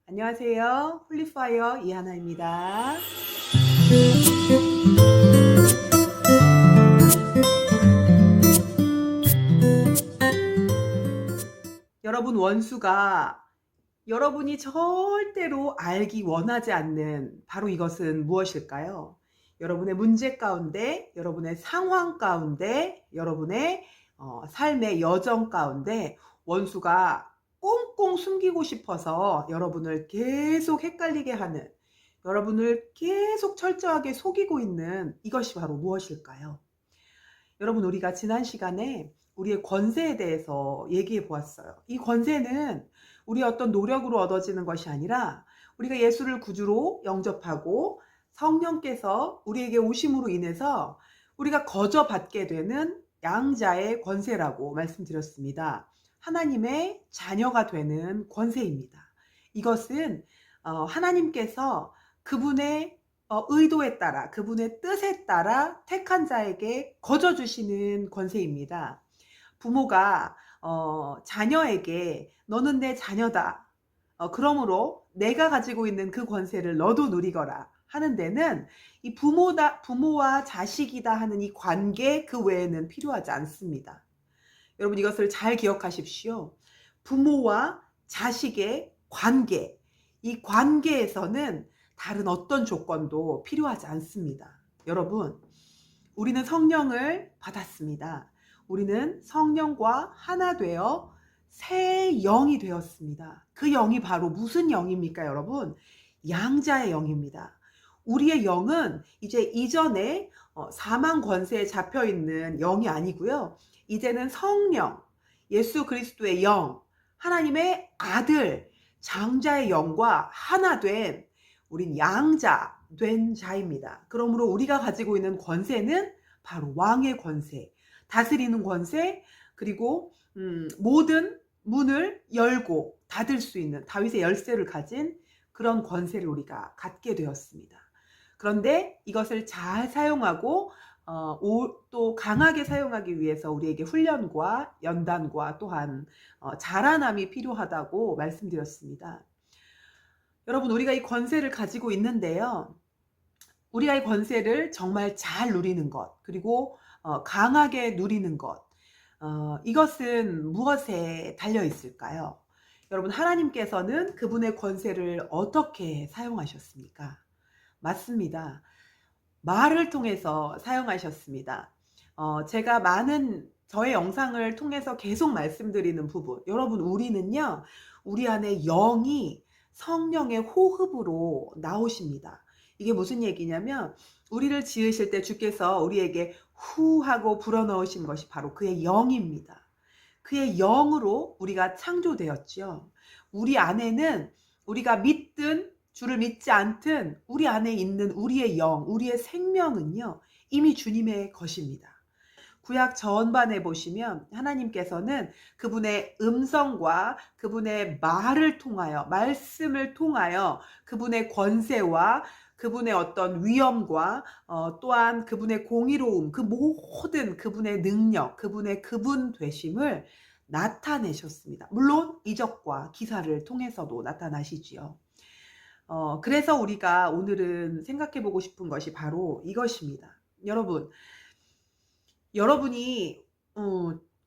안녕하세요. 홀리파이어 이하나입니다. 여러분, 원수가 여러분이 절대로 알기 원하지 않는 바로 이것은 무엇일까요? 여러분의 문제 가운데, 여러분의 상황 가운데, 여러분의 삶의 여정 가운데 원수가 꽁꽁 숨기고 싶어서 여러분을 계속 헷갈리게 하는, 여러분을 계속 철저하게 속이고 있는 이것이 바로 무엇일까요? 여러분, 우리가 지난 시간에 우리의 권세에 대해서 얘기해 보았어요. 이 권세는 우리의 어떤 노력으로 얻어지는 것이 아니라 우리가 예수를 구주로 영접하고 성령께서 우리에게 오심으로 인해서 우리가 거저 받게 되는 양자의 권세라고 말씀드렸습니다. 하나님의 자녀가 되는 권세입니다. 이것은 하나님께서 그분의 의도에 따라, 그분의 뜻에 따라 택한 자에게 거저 주시는 권세입니다. 부모가 자녀에게 너는 내 자녀다, 그러므로 내가 가지고 있는 그 권세를 너도 누리거라 하는 데는 이 부모와 자식이다 하는 이 관계 그 외에는 필요하지 않습니다. 여러분, 이것을 잘 기억하십시오. 부모와 자식의 관계, 이 관계에서는 다른 어떤 조건도 필요하지 않습니다. 여러분, 우리는 성령을 받았습니다. 우리는 성령과 하나 되어 새 영이 되었습니다. 그 영이 바로 무슨 영입니까, 여러분? 양자의 영입니다. 우리의 영은 이제 이전에 사망 권세에 잡혀 있는 영이 아니고요. 이제는 성령, 예수 그리스도의 영, 하나님의 아들, 장자의 영과 하나 된 우린 양자 된 자입니다. 그러므로 우리가 가지고 있는 권세는 바로 왕의 권세, 다스리는 권세, 그리고 모든 문을 열고 닫을 수 있는 다윗의 열쇠를 가진 그런 권세를 우리가 갖게 되었습니다. 그런데 이것을 잘 사용하고 또 강하게 사용하기 위해서 우리에게 훈련과 연단과 또한 자라남이 필요하다고 말씀드렸습니다. 여러분, 우리가 이 권세를 가지고 있는데요. 우리가 이 권세를 정말 잘 누리는 것, 그리고 강하게 누리는 것, 이것은 무엇에 달려 있을까요? 여러분, 하나님께서는 그분의 권세를 어떻게 사용하셨습니까? 맞습니다. 말을 통해서 사용하셨습니다. 제가 많은 저의 영상을 통해서 계속 말씀드리는 부분, 여러분, 우리는요, 우리 안에 영이 성령의 호흡으로 나오십니다. 이게 무슨 얘기냐면, 우리를 지으실 때 주께서 우리에게 후 하고 불어넣으신 것이 바로 그의 영입니다. 그의 영으로 우리가 창조되었죠. 우리 안에는 우리가 믿든 주를 믿지 않든 우리 안에 있는 우리의 영, 우리의 생명은요, 이미 주님의 것입니다. 구약 전반에 보시면 하나님께서는 그분의 음성과 그분의 말을 통하여, 말씀을 통하여 그분의 권세와 그분의 어떤 위엄과 또한 그분의 공의로움, 그 모든 그분의 능력, 그분의 그분 되심을 나타내셨습니다. 물론 이적과 기사를 통해서도 나타나시지요. 그래서 우리가 오늘은 생각해 보고 싶은 것이 바로 이것입니다. 여러분이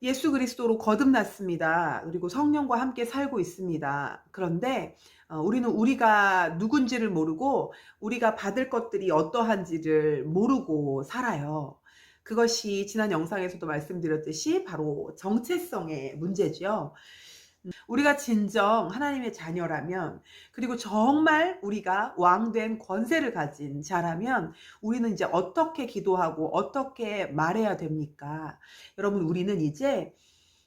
예수 그리스도로 거듭났습니다. 그리고 성령과 함께 살고 있습니다. 그런데 우리는 우리가 누군지를 모르고 우리가 받을 것들이 어떠한지를 모르고 살아요. 그것이 지난 영상에서도 말씀드렸듯이 바로 정체성의 문제죠. 우리가 진정 하나님의 자녀라면, 그리고 정말 우리가 왕된 권세를 가진 자라면 우리는 이제 어떻게 기도하고 어떻게 말해야 됩니까? 여러분, 우리는 이제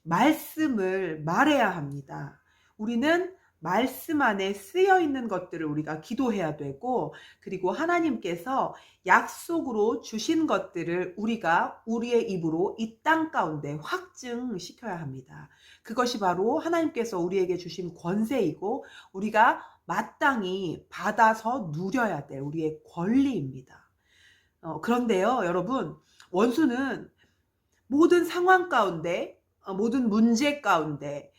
말씀을 말해야 합니다. 우리는 말씀 안에 쓰여 있는 것들을 우리가 기도해야 되고, 그리고 하나님께서 약속으로 주신 것들을 우리가 우리의 입으로 이 땅 가운데 확증시켜야 합니다. 그것이 바로 하나님께서 우리에게 주신 권세이고 우리가 마땅히 받아서 누려야 될 우리의 권리입니다. 그런데요, 여러분, 원수는 모든 상황 가운데, 모든 문제 가운데,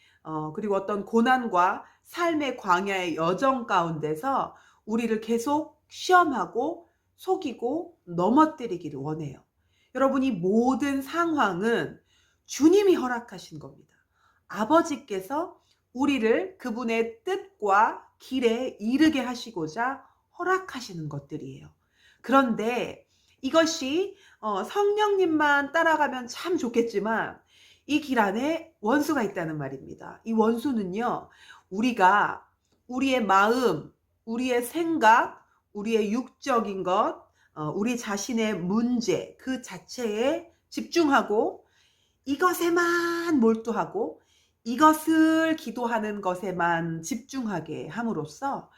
그리고 어떤 고난과 삶의 광야의 여정 가운데서 우리를 계속 시험하고 속이고 넘어뜨리기를 원해요. 여러분, 이 모든 상황은 주님이 허락하신 겁니다. 아버지께서 우리를 그분의 뜻과 길에 이르게 하시고자 허락하시는 것들이에요. 그런데 이것이 성령님만 따라가면 참 좋겠지만 이 길 안에 원수가 있다는 말입니다. 이 원수는요, 우리가 우리의 마음, 우리의 생각, 우리의 육적인 것, 우리 자신의 문제 그 자체에 집중하고 이것에만 몰두하고 이것을 기도하는 것에만 집중하게 함으로써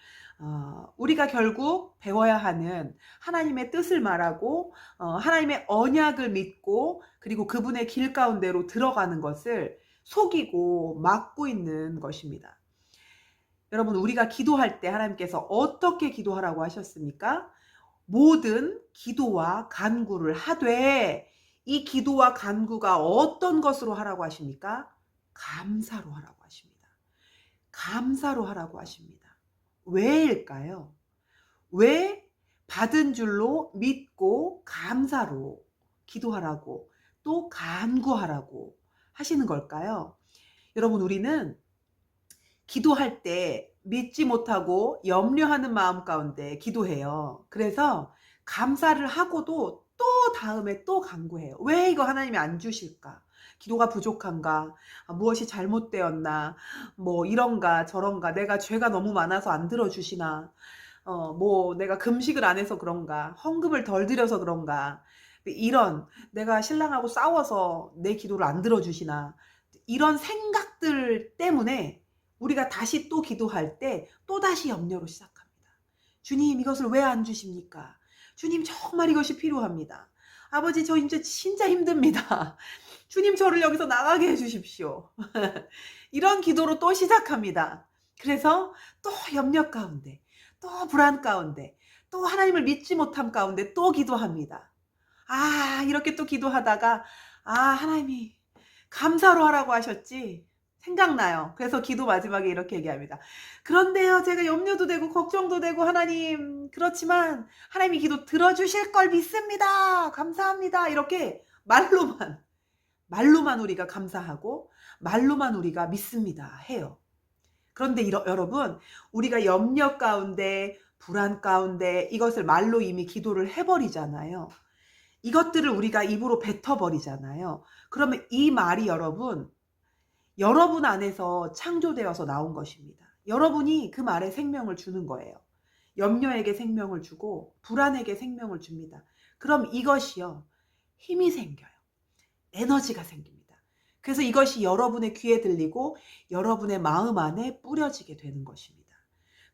우리가 결국 배워야 하는 하나님의 뜻을 말하고 하나님의 언약을 믿고 그리고 그분의 길 가운데로 들어가는 것을 속이고 막고 있는 것입니다. 여러분, 우리가 기도할 때 하나님께서 어떻게 기도하라고 하셨습니까? 모든 기도와 간구를 하되, 이 기도와 간구가 어떤 것으로 하라고 하십니까? 감사로 하라고 하십니다. 감사로 하라고 하십니다. 왜일까요? 왜 받은 줄로 믿고 감사로 기도하라고 또 간구하라고 하시는 걸까요? 여러분, 우리는 기도할 때 믿지 못하고 염려하는 마음 가운데 기도해요. 그래서 감사를 하고도 또 다음에 또 간구해요. 왜 이거 하나님이 안 주실까? 기도가 부족한가? 무엇이 잘못되었나? 뭐 이런가 저런가? 내가 죄가 너무 많아서 안 들어주시나? 뭐 내가 금식을 안 해서 그런가? 헌금을 덜 드려서 그런가? 이런, 내가 신랑하고 싸워서 내 기도를 안 들어주시나? 이런 생각들 때문에 우리가 다시 또 기도할 때 또다시 염려로 시작합니다. 주님, 이것을 왜 안 주십니까? 주님, 정말 이것이 필요합니다. 아버지, 저 이제 진짜 힘듭니다. 주님, 저를 여기서 나가게 해주십시오. 이런 기도로 또 시작합니다. 그래서 또 염려 가운데, 또 불안 가운데, 또 하나님을 믿지 못함 가운데 또 기도합니다. 이렇게 또 기도하다가 하나님이 감사로 하라고 하셨지 생각나요. 그래서 기도 마지막에 이렇게 얘기합니다. 그런데요, 제가 염려도 되고 걱정도 되고 하나님, 그렇지만 하나님이 기도 들어주실 걸 믿습니다. 감사합니다. 이렇게 말로만 우리가 감사하고 말로만 우리가 믿습니다 해요. 그런데 여러분, 우리가 염려 가운데 불안 가운데 이것을 말로 이미 기도를 해버리잖아요. 이것들을 우리가 입으로 뱉어버리잖아요. 그러면 이 말이 여러분 안에서 창조되어서 나온 것입니다. 여러분이 그 말에 생명을 주는 거예요. 염려에게 생명을 주고 불안에게 생명을 줍니다. 그럼 이것이요, 힘이 생겨요. 에너지가 생깁니다. 그래서 이것이 여러분의 귀에 들리고 여러분의 마음 안에 뿌려지게 되는 것입니다.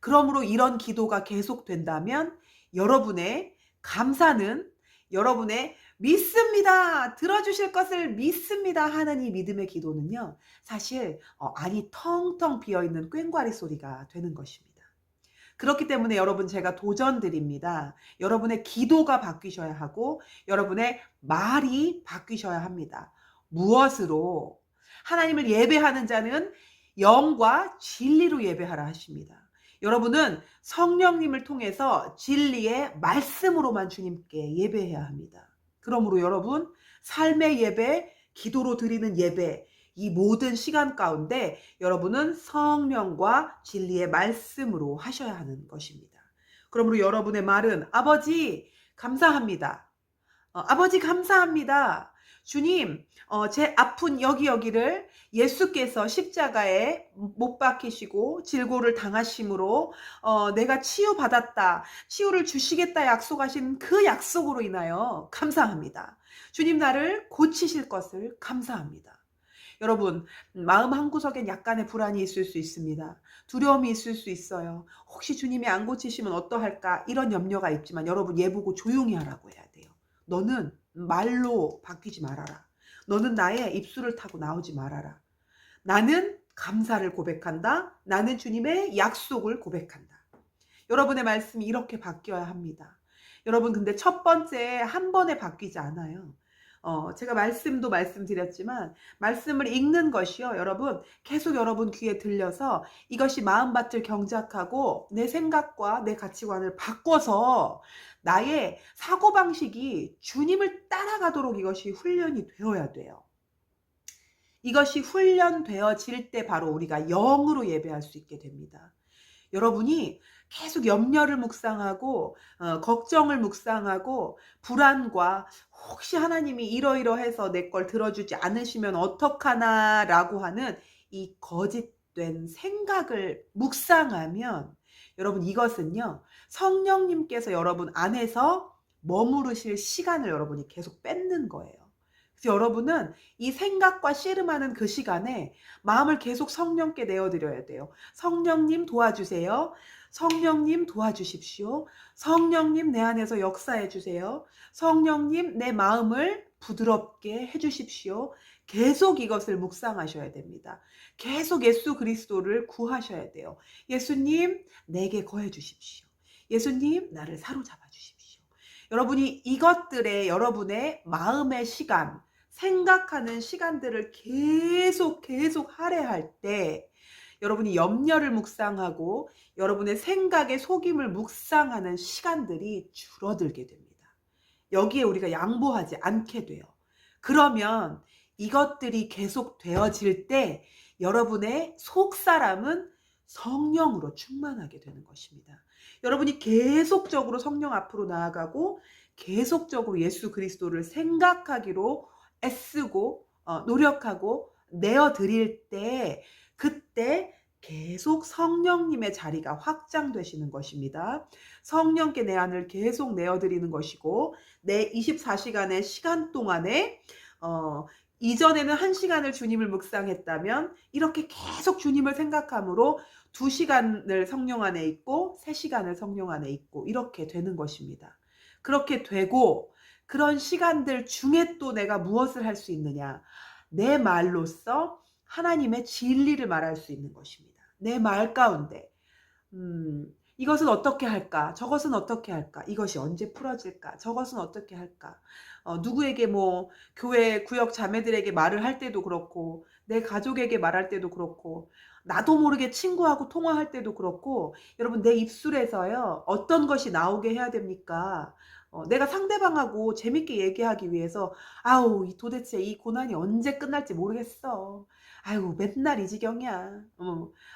그러므로 이런 기도가 계속된다면 여러분의 감사는 여러분의 믿습니다, 들어주실 것을 믿습니다 하는 이 믿음의 기도는요, 사실 안이 텅텅 비어있는 꽹과리 소리가 되는 것입니다. 그렇기 때문에 여러분, 제가 도전 드립니다. 여러분의 기도가 바뀌셔야 하고 여러분의 말이 바뀌셔야 합니다. 무엇으로? 하나님을 예배하는 자는 영과 진리로 예배하라 하십니다. 여러분은 성령님을 통해서 진리의 말씀으로만 주님께 예배해야 합니다. 그러므로 여러분, 삶의 예배, 기도로 드리는 예배, 이 모든 시간 가운데 여러분은 성령과 진리의 말씀으로 하셔야 하는 것입니다. 그러므로 여러분의 말은 아버지 감사합니다. 아버지 감사합니다. 주님, 제 아픈 여기를 예수께서 십자가에 못 박히시고 질고를 당하심으로 내가 치유받았다, 치유를 주시겠다 약속하신 그 약속으로 인하여 감사합니다. 주님, 나를 고치실 것을 감사합니다. 여러분, 마음 한구석엔 약간의 불안이 있을 수 있습니다. 두려움이 있을 수 있어요. 혹시 주님이 안 고치시면 어떠할까, 이런 염려가 있지만 여러분, 얘 보고 조용히 하라고 해야 돼요. 너는 말로 바뀌지 말아라. 너는 나의 입술을 타고 나오지 말아라. 나는 감사를 고백한다. 나는 주님의 약속을 고백한다. 여러분의 말씀이 이렇게 바뀌어야 합니다. 여러분, 근데 첫 번째 한 번에 바뀌지 않아요. 제가 말씀도 말씀드렸지만 말씀을 읽는 것이요. 여러분 계속 여러분 귀에 들려서 이것이 마음밭을 경작하고 내 생각과 내 가치관을 바꿔서 나의 사고방식이 주님을 따라가도록 이것이 훈련이 되어야 돼요. 이것이 훈련되어질 때 바로 우리가 영으로 예배할 수 있게 됩니다. 여러분이 계속 염려를 묵상하고 걱정을 묵상하고 불안과 혹시 하나님이 이러이러해서 내 걸 들어주지 않으시면 어떡하나 라고 하는 이 거짓된 생각을 묵상하면 여러분 이것은요 성령님께서 여러분 안에서 머무르실 시간을 여러분이 계속 뺏는 거예요. 그래서 여러분은 이 생각과 씨름하는 그 시간에 마음을 계속 성령께 내어드려야 돼요. 성령님 도와주세요. 성령님 도와주십시오. 성령님 내 안에서 역사해 주세요. 성령님 내 마음을 부드럽게 해주십시오. 계속 이것을 묵상하셔야 됩니다. 계속 예수 그리스도를 구하셔야 돼요. 예수님 내게 거해 주십시오. 예수님 나를 사로잡아 주십시오. 여러분이 이것들에 여러분의 마음의 시간, 생각하는 시간들을 계속 할애할 때 여러분이 염려를 묵상하고 여러분의 생각의 속임을 묵상하는 시간들이 줄어들게 됩니다. 여기에 우리가 양보하지 않게 돼요. 그러면 이것들이 계속 되어질 때 여러분의 속사람은 성령으로 충만하게 되는 것입니다. 여러분이 계속적으로 성령 앞으로 나아가고 계속적으로 예수 그리스도를 생각하기로 애쓰고 노력하고 내어드릴 때 그때 계속 성령님의 자리가 확장되시는 것입니다. 성령께 내 안을 계속 내어드리는 것이고 내 24시간의 시간 동안에 이전에는 1시간을 주님을 묵상했다면 이렇게 계속 주님을 생각함으로 2시간을 성령 안에 있고 3시간을 성령 안에 있고 이렇게 되는 것입니다. 그렇게 되고 그런 시간들 중에 또 내가 무엇을 할 수 있느냐? 내 말로써 하나님의 진리를 말할 수 있는 것입니다. 내 말 가운데 이것은 어떻게 할까? 저것은 어떻게 할까? 이것이 언제 풀어질까? 저것은 어떻게 할까? 누구에게 뭐 교회 구역 자매들에게 말을 할 때도 그렇고 내 가족에게 말할 때도 그렇고 나도 모르게 친구하고 통화할 때도 그렇고 여러분 내 입술에서요 어떤 것이 나오게 해야 됩니까? 내가 상대방하고 재밌게 얘기하기 위해서 아우 도대체 이 고난이 언제 끝날지 모르겠어. 아유 맨날 이 지경이야.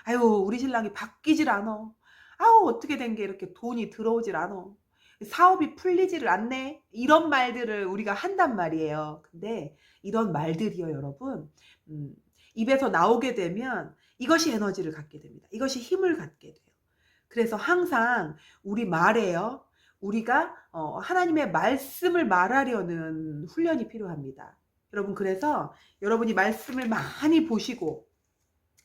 아유 우리 신랑이 바뀌질 않어. 아우 어떻게 된 게 이렇게 돈이 들어오질 않어. 사업이 풀리지를 않네. 이런 말들을 우리가 한단 말이에요. 근데 이런 말들이요 여러분 입에서 나오게 되면 이것이 에너지를 갖게 됩니다. 이것이 힘을 갖게 돼요. 그래서 항상 우리 말에요. 우리가 하나님의 말씀을 말하려는 훈련이 필요합니다. 여러분 그래서 여러분이 말씀을 많이 보시고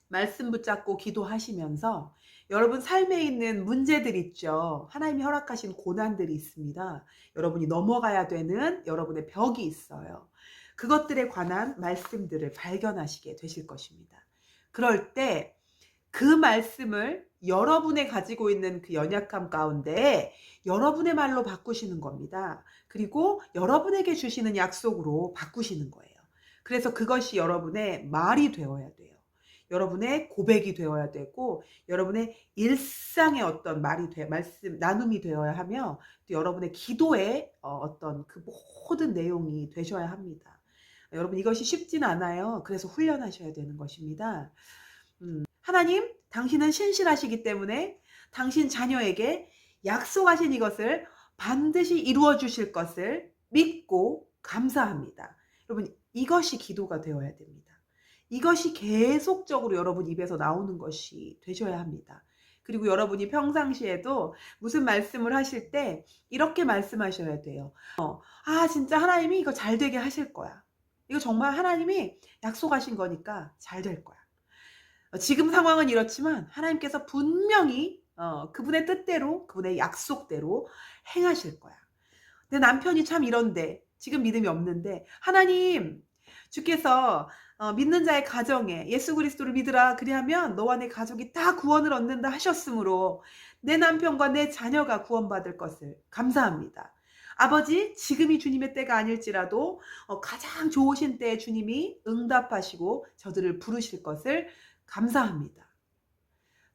말씀 붙잡고 기도하시면서 여러분 삶에 있는 문제들 있죠. 하나님이 허락하신 고난들이 있습니다. 여러분이 넘어가야 되는 여러분의 벽이 있어요. 그것들에 관한 말씀들을 발견하시게 되실 것입니다. 그럴 때 그 말씀을 여러분의 가지고 있는 그 연약함 가운데 여러분의 말로 바꾸시는 겁니다. 그리고 여러분에게 주시는 약속으로 바꾸시는 거예요. 그래서 그것이 여러분의 말이 되어야 돼요. 여러분의 고백이 되어야 되고 여러분의 일상의 어떤 말씀 나눔이 되어야 하며 또 여러분의 기도의 어떤 그 모든 내용이 되셔야 합니다. 여러분 이것이 쉽진 않아요. 그래서 훈련하셔야 되는 것입니다. 하나님, 당신은 신실하시기 때문에 당신 자녀에게 약속하신 이것을 반드시 이루어 주실 것을 믿고 감사합니다. 여러분, 이것이 기도가 되어야 됩니다. 이것이 계속적으로 여러분 입에서 나오는 것이 되셔야 합니다. 그리고 여러분이 평상시에도 무슨 말씀을 하실 때 이렇게 말씀하셔야 돼요. 진짜 하나님이 이거 잘 되게 하실 거야. 이거 정말 하나님이 약속하신 거니까 잘 될 거야. 지금 상황은 이렇지만 하나님께서 분명히 그분의 뜻대로 그분의 약속대로 행하실 거야. 내 남편이 참 이런데 지금 믿음이 없는데 하나님 주께서 믿는 자의 가정에 예수 그리스도를 믿으라 그리하면 너와 내 가족이 다 구원을 얻는다 하셨으므로 내 남편과 내 자녀가 구원받을 것을 감사합니다. 아버지, 지금이 주님의 때가 아닐지라도 가장 좋으신 때에 주님이 응답하시고 저들을 부르실 것을 감사합니다.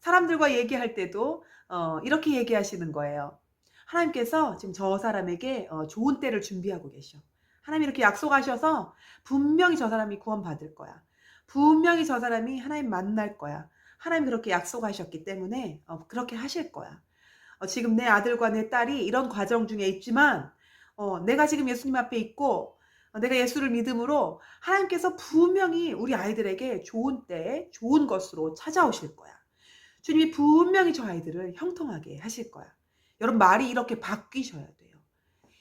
사람들과 얘기할 때도 이렇게 얘기하시는 거예요. 하나님께서 지금 저 사람에게 좋은 때를 준비하고 계셔. 하나님이 이렇게 약속하셔서 분명히 저 사람이 구원받을 거야. 분명히 저 사람이 하나님 만날 거야. 하나님 그렇게 약속하셨기 때문에 그렇게 하실 거야. 지금 내 아들과 내 딸이 이런 과정 중에 있지만 내가 지금 예수님 앞에 있고 내가 예수를 믿음으로 하나님께서 분명히 우리 아이들에게 좋은 때에 좋은 것으로 찾아오실 거야. 주님이 분명히 저 아이들을 형통하게 하실 거야. 여러분, 말이 이렇게 바뀌셔야 돼요.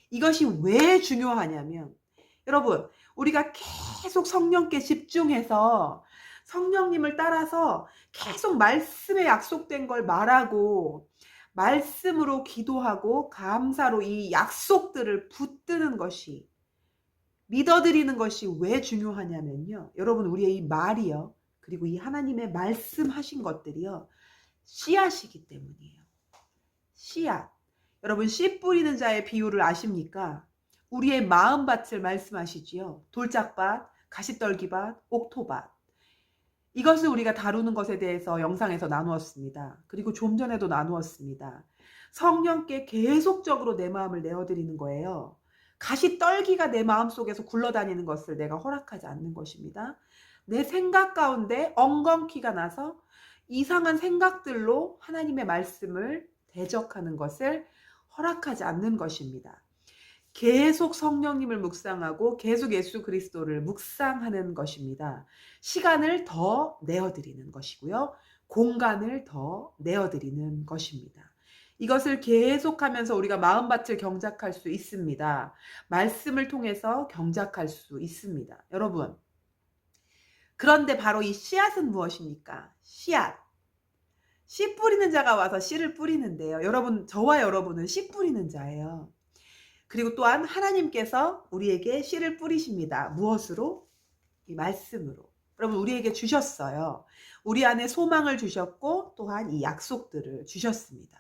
이것이 왜 중요하냐면, 여러분, 우리가 계속 성령께 집중해서 성령님을 따라서 계속 말씀에 약속된 걸 말하고 말씀으로 기도하고 감사로 이 약속들을 붙드는 것이, 믿어드리는 것이 왜 중요하냐면요. 여러분, 우리의 이 말이요. 그리고 이 하나님의 말씀하신 것들이요. 씨앗이기 때문이에요. 씨앗. 여러분, 씨 뿌리는 자의 비유를 아십니까? 우리의 마음밭을 말씀하시지요. 돌짝밭, 가시떨기밭, 옥토밭. 이것을 우리가 다루는 것에 대해서 영상에서 나누었습니다. 그리고 좀 전에도 나누었습니다. 성령께 계속적으로 내 마음을 내어드리는 거예요. 가시떨기가 내 마음속에서 굴러다니는 것을 내가 허락하지 않는 것입니다. 내 생각 가운데 엉겅퀴가 나서 이상한 생각들로 하나님의 말씀을 대적하는 것을 허락하지 않는 것입니다. 계속 성령님을 묵상하고 계속 예수 그리스도를 묵상하는 것입니다. 시간을 더 내어드리는 것이고요. 공간을 더 내어드리는 것입니다. 이것을 계속하면서 우리가 마음밭을 경작할 수 있습니다. 말씀을 통해서 경작할 수 있습니다. 여러분, 그런데 바로 이 씨앗은 무엇입니까? 씨앗. 씨 뿌리는 자가 와서 씨를 뿌리는데요. 여러분, 저와 여러분은 씨 뿌리는 자예요. 그리고 또한 하나님께서 우리에게 씨를 뿌리십니다. 무엇으로? 이 말씀으로. 여러분, 우리에게 주셨어요. 우리 안에 소망을 주셨고 또한 이 약속들을 주셨습니다.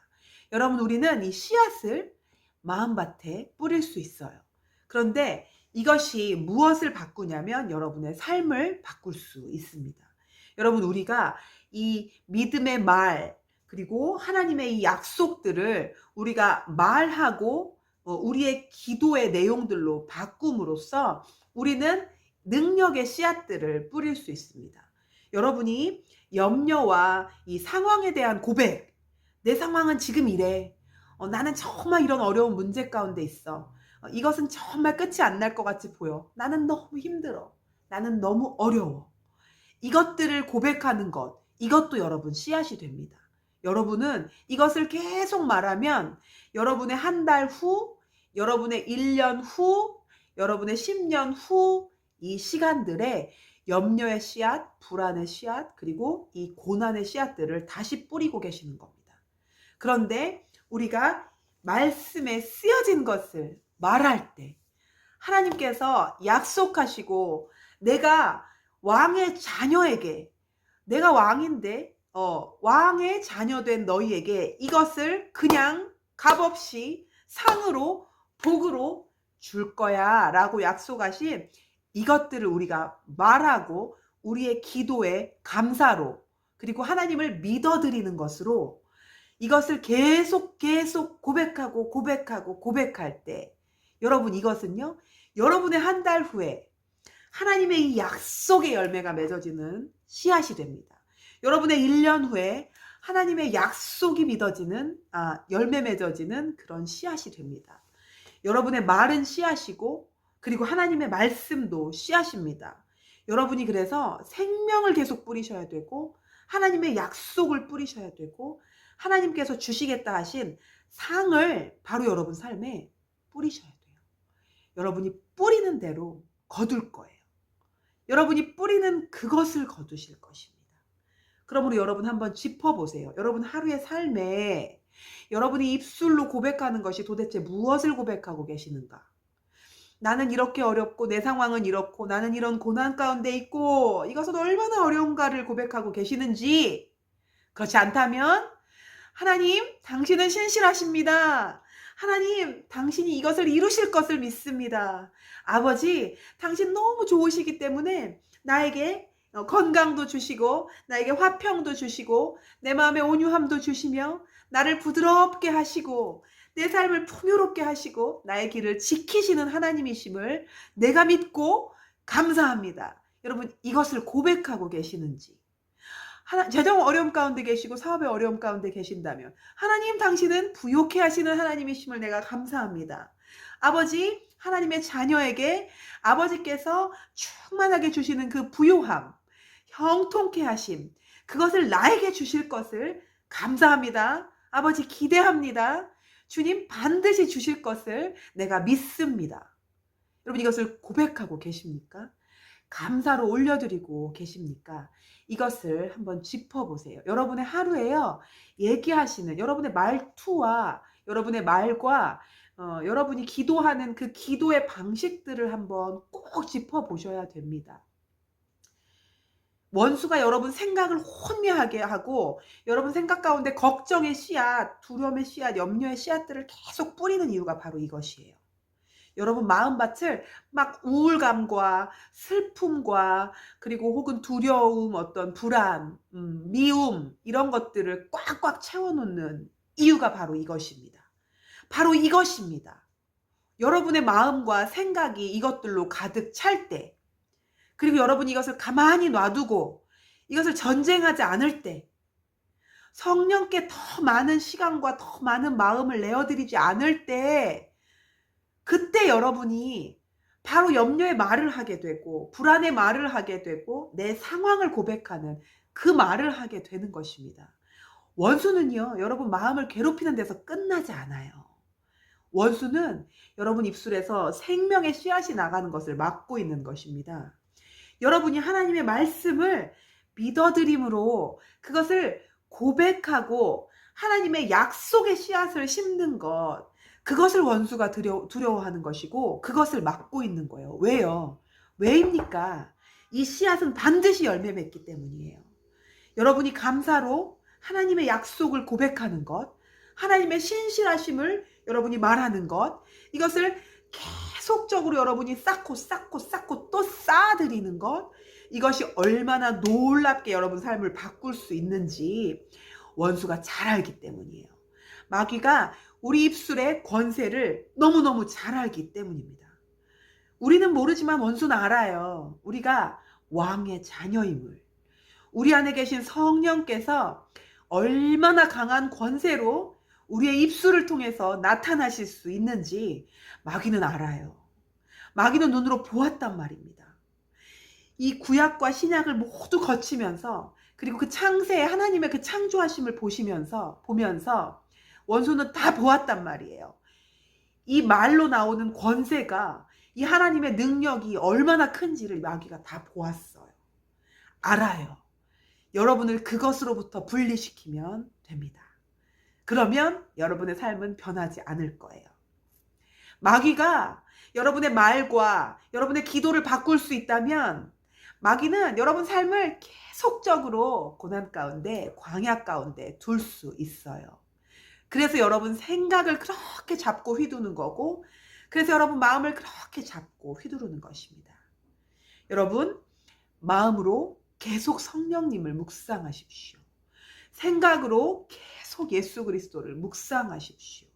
여러분, 우리는 이 씨앗을 마음밭에 뿌릴 수 있어요. 그런데 이것이 무엇을 바꾸냐면 여러분의 삶을 바꿀 수 있습니다. 여러분, 우리가 이 믿음의 말, 그리고 하나님의 이 약속들을 우리가 말하고 우리의 기도의 내용들로 바꿈으로써 우리는 능력의 씨앗들을 뿌릴 수 있습니다. 여러분이 염려와 이 상황에 대한 고백, 내 상황은 지금 이래. 나는 정말 이런 어려운 문제 가운데 있어. 이것은 정말 끝이 안 날 것 같이 보여. 나는 너무 힘들어. 나는 너무 어려워. 이것들을 고백하는 것, 이것도 여러분 씨앗이 됩니다. 여러분은 이것을 계속 말하면 여러분의 한 달 후, 여러분의 1년 후, 여러분의 10년 후 이 시간들에 염려의 씨앗, 불안의 씨앗, 그리고 이 고난의 씨앗들을 다시 뿌리고 계시는 겁니다. 그런데 우리가 말씀에 쓰여진 것을 말할 때 하나님께서 약속하시고 내가 왕의 자녀에게, 내가 왕인데 왕의 자녀된 너희에게 이것을 그냥 값없이 상으로 복으로 줄 거야 라고 약속하신 이것들을 우리가 말하고 우리의 기도에 감사로, 그리고 하나님을 믿어드리는 것으로 이것을 계속 고백할 때 여러분, 이것은요 여러분의 한 달 후에 하나님의 이 약속의 열매가 맺어지는 씨앗이 됩니다. 여러분의 1년 후에 하나님의 약속이 믿어지는 열매 맺어지는 그런 씨앗이 됩니다. 여러분의 말은 씨앗이고 그리고 하나님의 말씀도 씨앗입니다. 여러분이 그래서 생명을 계속 뿌리셔야 되고 하나님의 약속을 뿌리셔야 되고 하나님께서 주시겠다 하신 상을 바로 여러분 삶에 뿌리셔야 돼요. 여러분이 뿌리는 대로 거둘 거예요. 여러분이 뿌리는 그것을 거두실 것입니다. 그러므로 여러분 한번 짚어보세요. 여러분 하루의 삶에 여러분이 입술로 고백하는 것이 도대체 무엇을 고백하고 계시는가? 나는 이렇게 어렵고 내 상황은 이렇고 나는 이런 고난 가운데 있고 이것은 얼마나 어려운가를 고백하고 계시는지, 그렇지 않다면 하나님, 당신은 신실하십니다. 하나님, 당신이 이것을 이루실 것을 믿습니다. 아버지, 당신 너무 좋으시기 때문에 나에게 건강도 주시고 나에게 화평도 주시고 내 마음에 온유함도 주시며 나를 부드럽게 하시고 내 삶을 풍요롭게 하시고 나의 길을 지키시는 하나님이심을 내가 믿고 감사합니다. 여러분, 이것을 고백하고 계시는지, 재정 어려움 가운데 계시고 사업의 어려움 가운데 계신다면 하나님, 당신은 부욕해 하시는 하나님이심을 내가 감사합니다. 아버지, 하나님의 자녀에게 아버지께서 충만하게 주시는 그 부요함, 형통케 하심, 그것을 나에게 주실 것을 감사합니다. 아버지, 기대합니다. 주님 반드시 주실 것을 내가 믿습니다. 여러분, 이것을 고백하고 계십니까? 감사로 올려드리고 계십니까? 이것을 한번 짚어보세요. 여러분의 하루에요, 얘기하시는 여러분의 말투와 여러분의 말과 여러분이 기도하는 그 기도의 방식들을 한번 꼭 짚어보셔야 됩니다. 원수가 여러분 생각을 혼미하게 하고 여러분 생각 가운데 걱정의 씨앗, 두려움의 씨앗, 염려의 씨앗들을 계속 뿌리는 이유가 바로 이것이에요. 여러분 마음밭을 막 우울감과 슬픔과 그리고 혹은 두려움, 어떤 불안, 미움, 이런 것들을 꽉꽉 채워놓는 이유가 바로 이것입니다. 바로 이것입니다. 여러분의 마음과 생각이 이것들로 가득 찰 때, 그리고 여러분이 이것을 가만히 놔두고 이것을 전쟁하지 않을 때, 성령께 더 많은 시간과 더 많은 마음을 내어드리지 않을 때, 그때 여러분이 바로 염려의 말을 하게 되고 불안의 말을 하게 되고 내 상황을 고백하는 그 말을 하게 되는 것입니다. 원수는요, 여러분 마음을 괴롭히는 데서 끝나지 않아요. 원수는 여러분 입술에서 생명의 씨앗이 나가는 것을 막고 있는 것입니다. 여러분이 하나님의 말씀을 믿어드림으로 그것을 고백하고 하나님의 약속의 씨앗을 심는 것, 그것을 원수가 두려워하는 것이고 그것을 막고 있는 거예요. 왜요? 왜입니까? 이 씨앗은 반드시 열매 맺기 때문이에요. 여러분이 감사로 하나님의 약속을 고백하는 것, 하나님의 신실하심을 여러분이 말하는 것, 이것을 계속적으로 여러분이 쌓고 또 쌓아드리는 것, 이것이 얼마나 놀랍게 여러분 삶을 바꿀 수 있는지 원수가 잘 알기 때문이에요. 마귀가 우리 입술의 권세를 너무너무 잘 알기 때문입니다. 우리는 모르지만 원수는 알아요. 우리가 왕의 자녀임을. 우리 안에 계신 성령께서 얼마나 강한 권세로 우리의 입술을 통해서 나타나실 수 있는지 마귀는 알아요. 마귀는 눈으로 보았단 말입니다. 이 구약과 신약을 모두 거치면서, 그리고 그 창세의 하나님의 그 창조하심을 보면서 원수는 다 보았단 말이에요. 이 말로 나오는 권세가, 이 하나님의 능력이 얼마나 큰지를 마귀가 다 보았어요. 알아요. 여러분을 그것으로부터 분리시키면 됩니다. 그러면 여러분의 삶은 변하지 않을 거예요. 마귀가 여러분의 말과 여러분의 기도를 바꿀 수 있다면 마귀는 여러분 삶을 계속적으로 고난 가운데, 광야 가운데 둘 수 있어요. 그래서 여러분 생각을 그렇게 잡고 휘두는 거고, 그래서 여러분 마음을 그렇게 잡고 휘두르는 것입니다. 여러분 마음으로 계속 성령님을 묵상하십시오. 생각으로 계속 예수 그리스도를 묵상하십시오.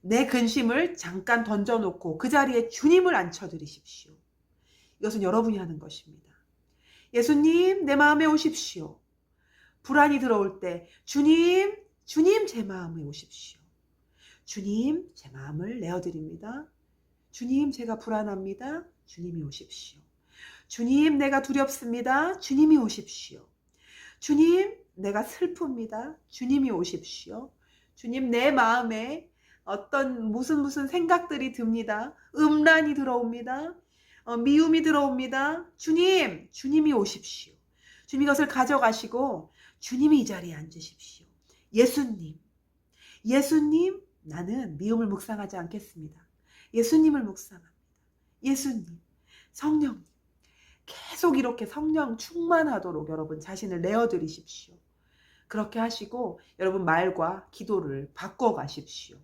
내 근심을 잠깐 던져놓고 그 자리에 주님을 앉혀드리십시오. 이것은 여러분이 하는 것입니다. 예수님, 내 마음에 오십시오. 불안이 들어올 때 주님 제 마음에 오십시오. 주님, 제 마음을 내어드립니다. 주님, 제가 불안합니다. 주님이 오십시오. 주님, 내가 두렵습니다. 주님이 오십시오. 주님, 내가 슬픕니다. 주님이 오십시오. 주님, 내 마음에 어떤 무슨 생각들이 듭니다. 음란이 들어옵니다. 미움이 들어옵니다. 주님이 오십시오. 주님 이것을 가져가시고 주님이 이 자리에 앉으십시오. 예수님, 나는 미움을 묵상하지 않겠습니다. 예수님을 묵상합니다. 예수님, 성령님, 계속 이렇게 성령 충만하도록 여러분 자신을 내어드리십시오. 그렇게 하시고 여러분 말과 기도를 바꿔가십시오.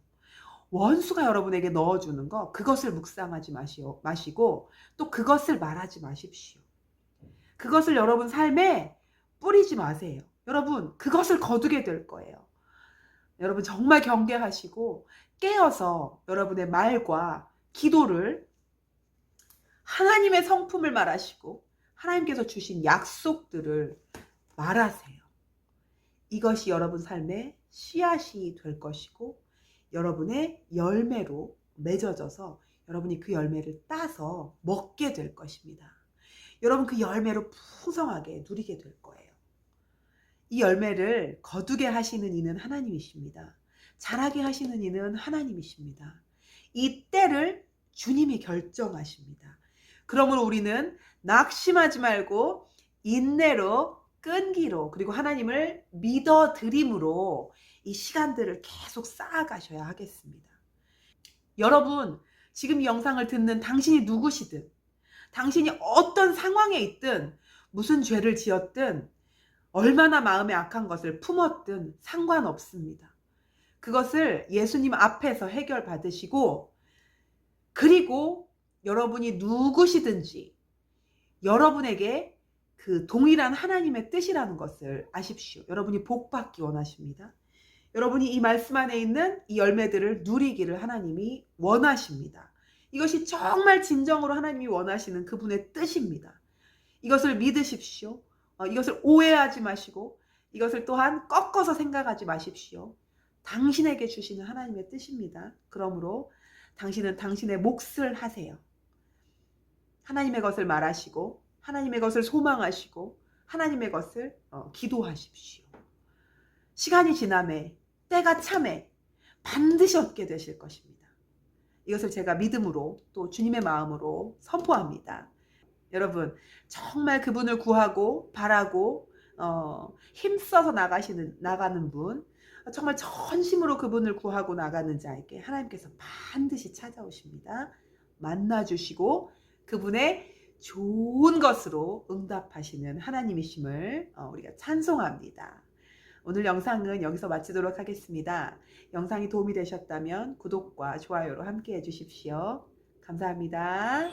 원수가 여러분에게 넣어주는 거, 그것을 묵상하지 마시고 또 그것을 말하지 마십시오. 그것을 여러분 삶에 뿌리지 마세요. 여러분 그것을 거두게 될 거예요. 여러분 정말 경계하시고 깨어서 여러분의 말과 기도를 하나님의 성품을 말하시고 하나님께서 주신 약속들을 말하세요. 이것이 여러분 삶의 씨앗이 될 것이고 여러분의 열매로 맺어져서 여러분이 그 열매를 따서 먹게 될 것입니다. 여러분 그 열매로 풍성하게 누리게 될 거예요. 이 열매를 거두게 하시는 이는 하나님이십니다. 자라게 하시는 이는 하나님이십니다. 이 때를 주님이 결정하십니다. 그러므로 우리는 낙심하지 말고 인내로 끈기로 그리고 하나님을 믿어드림으로 이 시간들을 계속 쌓아가셔야 하겠습니다. 여러분 지금 이 영상을 듣는 당신이 누구시든 당신이 어떤 상황에 있든 무슨 죄를 지었든 얼마나 마음에 악한 것을 품었든 상관없습니다. 그것을 예수님 앞에서 해결받으시고 그리고 여러분이 누구시든지 여러분에게 그 동일한 하나님의 뜻이라는 것을 아십시오. 여러분이 복받기 원하십니다. 여러분이 이 말씀 안에 있는 이 열매들을 누리기를 하나님이 원하십니다. 이것이 정말 진정으로 하나님이 원하시는 그분의 뜻입니다. 이것을 믿으십시오. 이것을 오해하지 마시고 이것을 또한 꺾어서 생각하지 마십시오. 당신에게 주시는 하나님의 뜻입니다. 그러므로 당신은 당신의 몫을 하세요. 하나님의 것을 말하시고 하나님의 것을 소망하시고 하나님의 것을 기도하십시오. 시간이 지남에 때가 참에 반드시 얻게 되실 것입니다. 이것을 제가 믿음으로 또 주님의 마음으로 선포합니다. 여러분 정말 그분을 구하고 바라고 힘써서 나가는 분 정말 전심으로 그분을 구하고 나가는 자에게 하나님께서 반드시 찾아오십니다. 만나주시고 그분의 좋은 것으로 응답하시는 하나님이심을 우리가 찬송합니다. 오늘 영상은 여기서 마치도록 하겠습니다. 영상이 도움이 되셨다면 구독과 좋아요로 함께 해주십시오. 감사합니다.